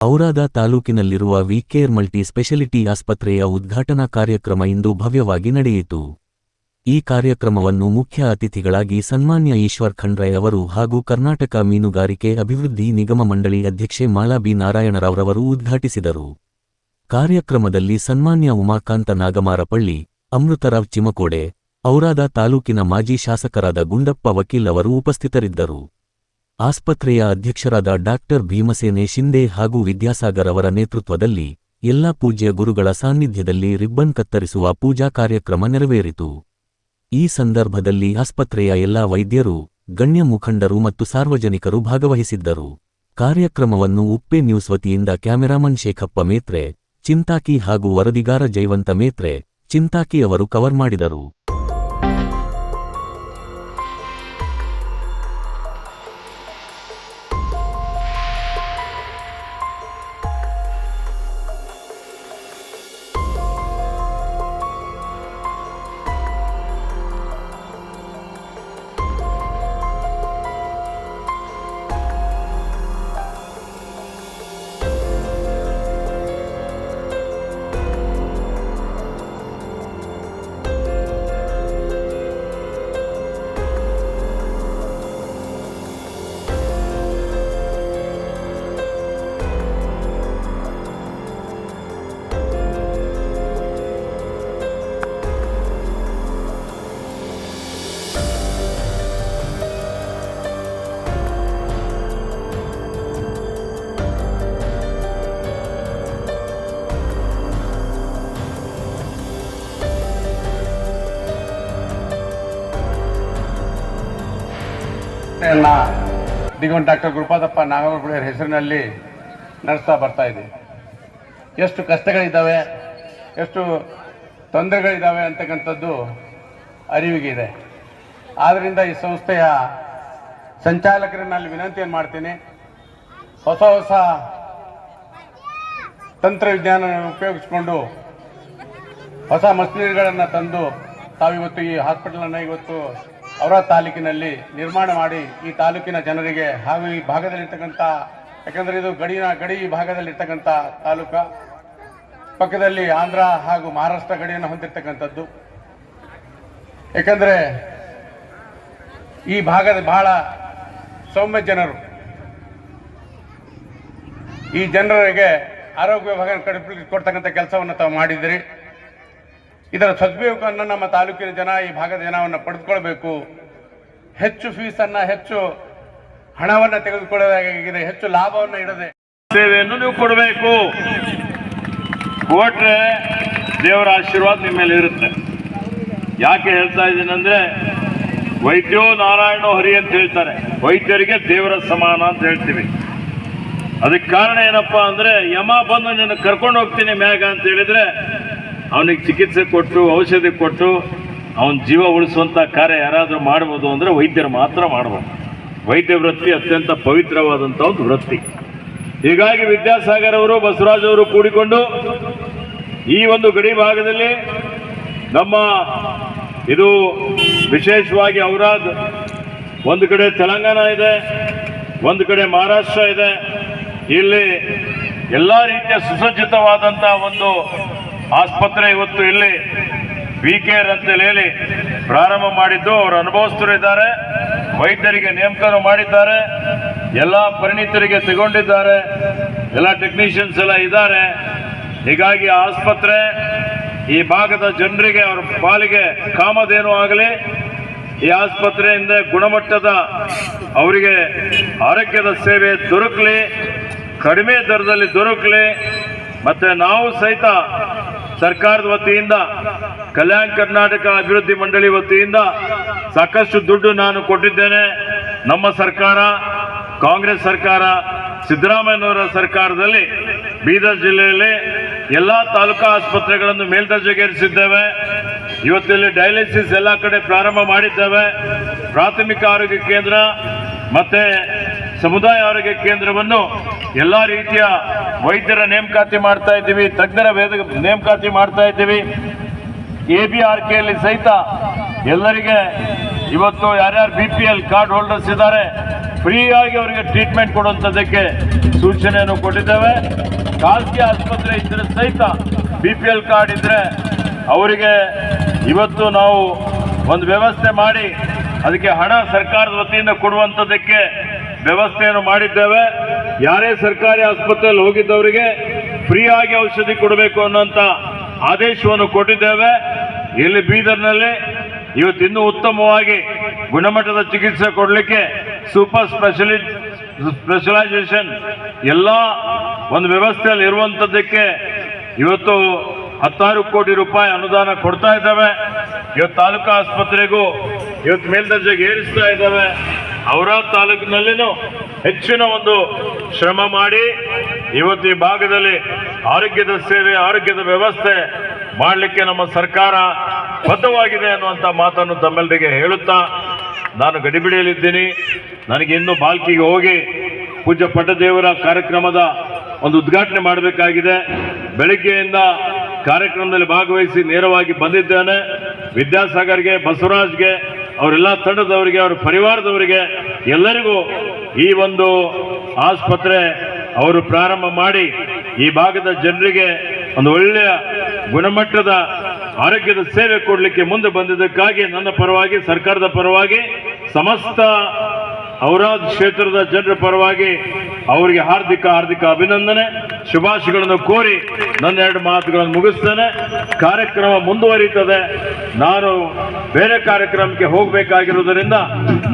Aurad ತಾಲೂಕಿನಲ್ಲಿರುವ VCare multi speciality ಆಸ್ಪತ್ರೆಯ ಉದ್ಘಾಟನಾ ಕಾರ್ಯಕ್ರಮ ಇಂದು ಭವ್ಯವಾಗಿ ನಡೆಯಿತು. ಈ ಕಾರ್ಯಕ್ರಮವನ್ನು ಮುಖ್ಯ ಅತಿಥಿಗಳಾಗಿ ಸನ್ಮಾನ್ಯ ಈಶ್ವರ್ ಖಂಡ್ರೆ ಅವರು ಹಾಗೂ ಕರ್ನಾಟಕ ಮೀನುಗಾರಿಕೆ ಅಭಿವೃದ್ಧಿ ನಿಗಮ ಮಂಡಳಿ ಅಧ್ಯಕ್ಷೆ ಮಾಲಾ ಬಿ ನಾರಾಯಣರಾವ್ರವರು ಉದ್ಘಾಟಿಸಿದರು. ಕಾರ್ಯಕ್ರಮದಲ್ಲಿ ಸನ್ಮಾನ್ಯ ಉಮಾಕಾಂತ ನಾಗಮಾರಪಳ್ಳಿ, ಅಮೃತರಾವ್ ಚಿಮಕೋಡೆ, ಔರಾದ ತಾಲೂಕಿನ ಮಾಜಿ ಶಾಸಕರಾದ ಗುಂಡಪ್ಪ ವಕೀಲ್ ಅವರು ಉಪಸ್ಥಿತರಿದ್ದರು. ಆಸ್ಪತ್ರೆಯ ಅಧ್ಯಕ್ಷರಾದ ಡಾಕ್ಟರ್ ಭೀಮಸೇನೆ ಶಿಂದೆ ಹಾಗೂ ವಿದ್ಯಾಸಾಗರ್ ಅವರ ನೇತೃತ್ವದಲ್ಲಿ ಎಲ್ಲಾ ಪೂಜ್ಯ ಗುರುಗಳ ಸಾನ್ನಿಧ್ಯದಲ್ಲಿ ರಿಬ್ಬನ್ ಕತ್ತರಿಸುವ ಪೂಜಾ ಕಾರ್ಯಕ್ರಮ ನೆರವೇರಿತು. ಈ ಸಂದರ್ಭದಲ್ಲಿ ಆಸ್ಪತ್ರೆಯ ಎಲ್ಲಾ ವೈದ್ಯರು, ಗಣ್ಯ ಮುಖಂಡರು ಮತ್ತು ಸಾರ್ವಜನಿಕರು ಭಾಗವಹಿಸಿದ್ದರು. ಕಾರ್ಯಕ್ರಮವನ್ನು ಉಪ್ಪೆ ನ್ಯೂಸ್ ವತಿಯಿಂದ ಕ್ಯಾಮೆರಾಮನ್ ಶೇಖಪ್ಪ ಮೇತ್ರೆ, ಚಿಂತಾಕಿ ಹಾಗೂ ವರದಿಗಾರ ಜೈವಂತ ಮೇತ್ರೆ, ಚಿಂತಾಕಿ ಅವರು ಕವರ್ ಮಾಡಿದರು. ದಿಗಂತ ಡಾಕ್ಟರ್ ಗುರುಪಾದಪ್ಪ ನಾಗಮರಪುಳಿಯರ ಹೆಸರಿನಲ್ಲಿ ನಡೆಸ್ತಾ ಬರ್ತಾ ಇದೆ. ಎಷ್ಟು ಕಷ್ಟಗಳಿದ್ದಾವೆ, ಎಷ್ಟು ತೊಂದರೆಗಳಿದ್ದಾವೆ ಅಂತಕ್ಕಂಥದ್ದು ಅರಿವಿಗಿದೆ. ಆದ್ದರಿಂದ ಈ ಸಂಸ್ಥೆಯ ಸಂಚಾಲಕರನ್ನಲ್ಲಿ ವಿನಂತಿಯನ್ನು ಮಾಡ್ತೀನಿ, ಹೊಸ ಹೊಸ ತಂತ್ರವಿಜ್ಞಾನ ಉಪಯೋಗಿಸಿಕೊಂಡು ಹೊಸ ಮಷಿನರಿಗಳನ್ನು ತಂದು ತಾವಿವತ್ತು ಈ ಹಾಸ್ಪಿಟಲನ್ನು ಇವತ್ತು ಅವರ ತಾಲೂಕಿನಲ್ಲಿ ನಿರ್ಮಾಣ ಮಾಡಿ ಈ ತಾಲೂಕಿನ ಜನರಿಗೆ ಹಾಗೂ ಈ ಭಾಗದಲ್ಲಿರ್ತಕ್ಕಂಥ, ಯಾಕಂದರೆ ಇದು ಗಡಿ ಭಾಗದಲ್ಲಿರ್ತಕ್ಕಂಥ ತಾಲೂಕ, ಪಕ್ಕದಲ್ಲಿ ಆಂಧ್ರ ಹಾಗೂ ಮಹಾರಾಷ್ಟ್ರ ಗಡಿಯನ್ನು ಹೊಂದಿರತಕ್ಕಂಥದ್ದು. ಯಾಕಂದರೆ ಈ ಭಾಗದ ಬಹಳ ಸೌಮ್ಯ ಜನರು, ಈ ಜನರಿಗೆ ಆರೋಗ್ಯ ಭಾಗ ಕೊಡ್ತಕ್ಕಂಥ ಕೆಲಸವನ್ನು ತಾವು ಮಾಡಿದಿರಿ. ಇದರ ಸದುಪಯೋಗವನ್ನು ನಮ್ಮ ತಾಲೂಕಿನ ಜನ, ಈ ಭಾಗದ ಜನವನ್ನು ಪಡೆದುಕೊಳ್ಬೇಕು. ಹೆಚ್ಚು ಫೀಸನ್ನು, ಹೆಚ್ಚು ಹಣವನ್ನು ತೆಗೆದುಕೊಳ್ಳೋದಾಗಿದೆ, ಹೆಚ್ಚು ಲಾಭವನ್ನು ಇಡದೆ ಸೇವೆಯನ್ನು ನೀವು ಕೊಡಬೇಕು. ಕೊಟ್ರೆ ದೇವರ ಆಶೀರ್ವಾದ ನಿಮ್ಮ ಮೇಲೆ ಇರುತ್ತೆ. ಯಾಕೆ ಹೇಳ್ತಾ ಇದ್ದೀನಿ ಅಂದ್ರೆ, ವೈದ್ಯೋ ನಾರಾಯಣೋ ಹರಿ ಅಂತ ಹೇಳ್ತಾರೆ, ವೈದ್ಯರಿಗೆ ದೇವರ ಸಮಾನ ಅಂತ ಹೇಳ್ತೀವಿ. ಅದಕ್ಕೆ ಕಾರಣ ಏನಪ್ಪಾ ಅಂದ್ರೆ, ಯಮ ಬಂದು ನಿನ್ನ ಕರ್ಕೊಂಡು ಹೋಗ್ತೀನಿ ಮ್ಯಾಗ ಅಂತ ಹೇಳಿದ್ರೆ ಅವನಿಗೆ ಚಿಕಿತ್ಸೆ ಕೊಟ್ಟು ಔಷಧಿ ಕೊಟ್ಟು ಅವನ ಜೀವ ಉಳಿಸುವಂಥ ಕಾರ್ಯ ಯಾರಾದರೂ ಮಾಡ್ಬೋದು ಅಂದರೆ ವೈದ್ಯರು ಮಾತ್ರ ಮಾಡ್ಬೋದು. ವೈದ್ಯ ವೃತ್ತಿ ಅತ್ಯಂತ ಪವಿತ್ರವಾದಂಥ ಒಂದು ವೃತ್ತಿ. ಹೀಗಾಗಿ ವಿದ್ಯಾಸಾಗರ್ ಅವರು, ಬಸವರಾಜ್ ಅವರು ಕೂಡಿಕೊಂಡು ಈ ಒಂದು ಗಡಿ ಭಾಗದಲ್ಲಿ ನಮ್ಮ ಇದು ವಿಶೇಷವಾಗಿ ಔರಾದ್, ಒಂದು ಕಡೆ ತೆಲಂಗಾಣ ಇದೆ, ಒಂದು ಕಡೆ ಮಹಾರಾಷ್ಟ್ರ ಇದೆ. ಇಲ್ಲಿ ಎಲ್ಲ ರೀತಿಯ ಸುಸಜ್ಜಿತವಾದಂಥ ಒಂದು ಆಸ್ಪತ್ರೆ ಇವತ್ತು ಇಲ್ಲಿ ವಿಕೇರ್ ಅಂತೇಳಿ ಹೇಳಿ ಪ್ರಾರಂಭ ಮಾಡಿದ್ದು. ಅವರು ಅನುಭವಸ್ಥರು ಇದ್ದಾರೆ, ವೈದ್ಯರಿಗೆ ನೇಮಕ ಮಾಡಿದ್ದಾರೆ, ಎಲ್ಲ ಪರಿಣಿತರಿಗೆ ತಗೊಂಡಿದ್ದಾರೆ, ಎಲ್ಲ ಟೆಕ್ನಿಷಿಯನ್ಸ್ ಎಲ್ಲ ಇದ್ದಾರೆ. ಹೀಗಾಗಿ ಆಸ್ಪತ್ರೆ ಈ ಭಾಗದ ಜನರಿಗೆ, ಅವರ ಪಾಲಿಗೆ ಕಾಮಧೇನು ಆಗಲಿ. ಈ ಆಸ್ಪತ್ರೆಯಿಂದ ಗುಣಮಟ್ಟದ ಅವರಿಗೆ ಆರೋಗ್ಯದ ಸೇವೆ ದೊರಕಲಿ, ಕಡಿಮೆ ದರದಲ್ಲಿ ದೊರಕಲಿ. ಮತ್ತೆ ನಾವು ಸಹಿತ ಸರ್ಕಾರದ ವತಿಯಿಂದ, ಕಲ್ಯಾಣ ಕರ್ನಾಟಕ ಅಭಿವೃದ್ಧಿ ಮಂಡಳಿ ವತಿಯಿಂದ ಸಾಕಷ್ಟು ದುಡ್ಡು ನಾನು ಕೊಟ್ಟಿದ್ದೇನೆ. ನಮ್ಮ ಸರ್ಕಾರ, ಕಾಂಗ್ರೆಸ್ ಸರ್ಕಾರ, ಸಿದ್ದರಾಮಯ್ಯನವರ ಸರ್ಕಾರದಲ್ಲಿ ಬೀದರ್ ಜಿಲ್ಲೆಯಲ್ಲಿ ಎಲ್ಲ ತಾಲೂಕಾ ಆಸ್ಪತ್ರೆಗಳನ್ನು ಮೇಲ್ದರ್ಜೆಗೇರಿಸಿದ್ದೇವೆ. ಇವತ್ತಿಲ್ಲಿ ಡಯಾಲಿಸಿಸ್ ಎಲ್ಲ ಕಡೆ ಪ್ರಾರಂಭ ಮಾಡಿದ್ದೇವೆ. ಪ್ರಾಥಮಿಕ ಆರೋಗ್ಯ ಕೇಂದ್ರ ಮತ್ತೆ ಸಮುದಾಯ ಆರೋಗ್ಯ ಕೇಂದ್ರವನ್ನು ಎಲ್ಲ ರೀತಿಯ ವೈದ್ಯರ ನೇಮಕಾತಿ ಮಾಡ್ತಾ ಇದ್ದೀವಿ, ತಜ್ಞರ ನೇಮಕಾತಿ ಮಾಡ್ತಾ ಇದ್ದೀವಿ. ABRKಯಲ್ಲಿ ಸಹಿತ ಎಲ್ಲರಿಗೆ ಇವತ್ತು ಯಾರ್ಯಾರು BPL ಕಾರ್ಡ್ ಹೋಲ್ಡರ್ಸ್ ಇದ್ದಾರೆ ಫ್ರೀಯಾಗಿ ಅವರಿಗೆ ಟ್ರೀಟ್ಮೆಂಟ್ ಕೊಡುವಂಥದ್ದಕ್ಕೆ ಸೂಚನೆಯನ್ನು ಕೊಟ್ಟಿದ್ದೇವೆ. ಖಾಸಗಿ ಆಸ್ಪತ್ರೆ ಇದ್ರೆ ಸಹಿತ BPL ಕಾರ್ಡ್ ಇದ್ರೆ ಅವರಿಗೆ ಇವತ್ತು ನಾವು ಒಂದು ವ್ಯವಸ್ಥೆ ಮಾಡಿ ಅದಕ್ಕೆ ಹಣ ಸರ್ಕಾರದ ವತಿಯಿಂದ ಕೊಡುವಂಥದ್ದಕ್ಕೆ ವ್ಯವಸ್ಥೆಯನ್ನು ಮಾಡಿದ್ದೇವೆ. ಯಾರೇ ಸರ್ಕಾರಿ ಆಸ್ಪತ್ರೆಯಲ್ಲಿ ಹೋಗಿದ್ದವರಿಗೆ ಫ್ರೀಯಾಗಿ ಔಷಧಿ ಕೊಡಬೇಕು ಅನ್ನೋಂಥ ಆದೇಶವನ್ನು ಕೊಟ್ಟಿದ್ದೇವೆ. ಇಲ್ಲಿ ಬೀದರ್ನಲ್ಲಿ ಇವತ್ತು ಇನ್ನೂ ಉತ್ತಮವಾಗಿ ಗುಣಮಟ್ಟದ ಚಿಕಿತ್ಸೆ ಕೊಡಲಿಕ್ಕೆ ಸೂಪರ್ ಸ್ಪೆಷಲೈಸೇಷನ್ ಎಲ್ಲ ಒಂದು ವ್ಯವಸ್ಥೆಯಲ್ಲಿ ಇರುವಂಥದ್ದಕ್ಕೆ ಇವತ್ತು 16 ಕೋಟಿ ರೂಪಾಯಿ ಅನುದಾನ ಕೊಡ್ತಾ ಇದ್ದಾವೆ. ಇವತ್ತು ತಾಲೂಕು ಆಸ್ಪತ್ರೆಗೂ ಇವತ್ತು ಮೇಲ್ದರ್ಜೆಗೆ ಏರಿಸ್ತಾ ಇದ್ದಾವೆ. ಔರಾದ್ ತಾಲೂಕಿನಲ್ಲಿನೂ ಹೆಚ್ಚಿನ ಒಂದು ಶ್ರಮ ಮಾಡಿ ಇವತ್ತು ಈ ಭಾಗದಲ್ಲಿ ಆರೋಗ್ಯದ ಸೇವೆ, ಆರೋಗ್ಯದ ವ್ಯವಸ್ಥೆ ಮಾಡಲಿಕ್ಕೆ ನಮ್ಮ ಸರ್ಕಾರ ಬದ್ಧವಾಗಿದೆ ಅನ್ನುವಂಥ ಮಾತನ್ನು ತಮ್ಮೆಲ್ಲರಿಗೆ ಹೇಳುತ್ತಾ ನಾನು ಗಡಿಬಿಡಿಯಲ್ಲಿದ್ದೀನಿ. ನನಗೆ ಇನ್ನೂ ಬಾಲ್ಕಿಗೆ ಹೋಗಿ ಪೂಜ್ಯ ಪಟ್ಟದೇವರ ಕಾರ್ಯಕ್ರಮದ ಒಂದು ಉದ್ಘಾಟನೆ ಮಾಡಬೇಕಾಗಿದೆ. ಬೆಳಗ್ಗೆಯಿಂದ ಕಾರ್ಯಕ್ರಮದಲ್ಲಿ ಭಾಗವಹಿಸಿ ನೇರವಾಗಿ ಬಂದಿದ್ದೇನೆ. ವಿದ್ಯಾಸಾಗರ್ಗೆ, ಬಸವರಾಜ್ಗೆ, ಅವರೆಲ್ಲ ತಂಡದವರಿಗೆ, ಅವರ ಪರಿವಾರದವರಿಗೆ ಎಲ್ಲರಿಗೂ ಈ ಒಂದು ಆಸ್ಪತ್ರೆ ಅವರು ಪ್ರಾರಂಭ ಮಾಡಿ ಈ ಭಾಗದ ಜನರಿಗೆ ಒಂದು ಒಳ್ಳೆಯ ಗುಣಮಟ್ಟದ ಆರೋಗ್ಯದ ಸೇವೆ ಕೊಡಲಿಕ್ಕೆ ಮುಂದೆ ಬಂದಿದ್ದಕ್ಕಾಗಿ ನನ್ನ ಪರವಾಗಿ, ಸರ್ಕಾರದ ಪರವಾಗಿ, ಸಮಸ್ತ ಔರಾದ್ ಕ್ಷೇತ್ರದ ಜನರ ಪರವಾಗಿ ಅವರಿಗೆ ಹಾರ್ದಿಕ ಅಭಿನಂದನೆ, ಶುಭಾಶಯಗಳನ್ನು ಕೋರಿ ನನ್ನ 2 ಮಾತುಗಳನ್ನು ಮುಗಿಸ್ತೇನೆ. ಕಾರ್ಯಕ್ರಮ ಮುಂದುವರಿಯುತ್ತದೆ. ನಾನು ಬೇರೆ ಕಾರ್ಯಕ್ರಮಕ್ಕೆ ಹೋಗಬೇಕಾಗಿರುವುದರಿಂದ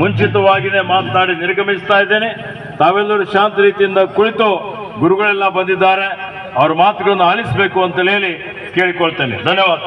ಮುಂಚಿತವಾಗಿಯೇ ಮಾತನಾಡಿ ನಿರ್ಗಮಿಸ್ತಾ ಇದ್ದೇನೆ. ತಾವೆಲ್ಲರೂ ಶಾಂತ ರೀತಿಯಿಂದ ಕುಳಿತು, ಗುರುಗಳೆಲ್ಲ ಬಂದಿದ್ದಾರೆ, ಅವರ ಮಾತುಗಳನ್ನು ಆಲಿಸಬೇಕು ಅಂತ ಹೇಳಿ ಕೇಳಿಕೊಳ್ತೇನೆ. ಧನ್ಯವಾದ.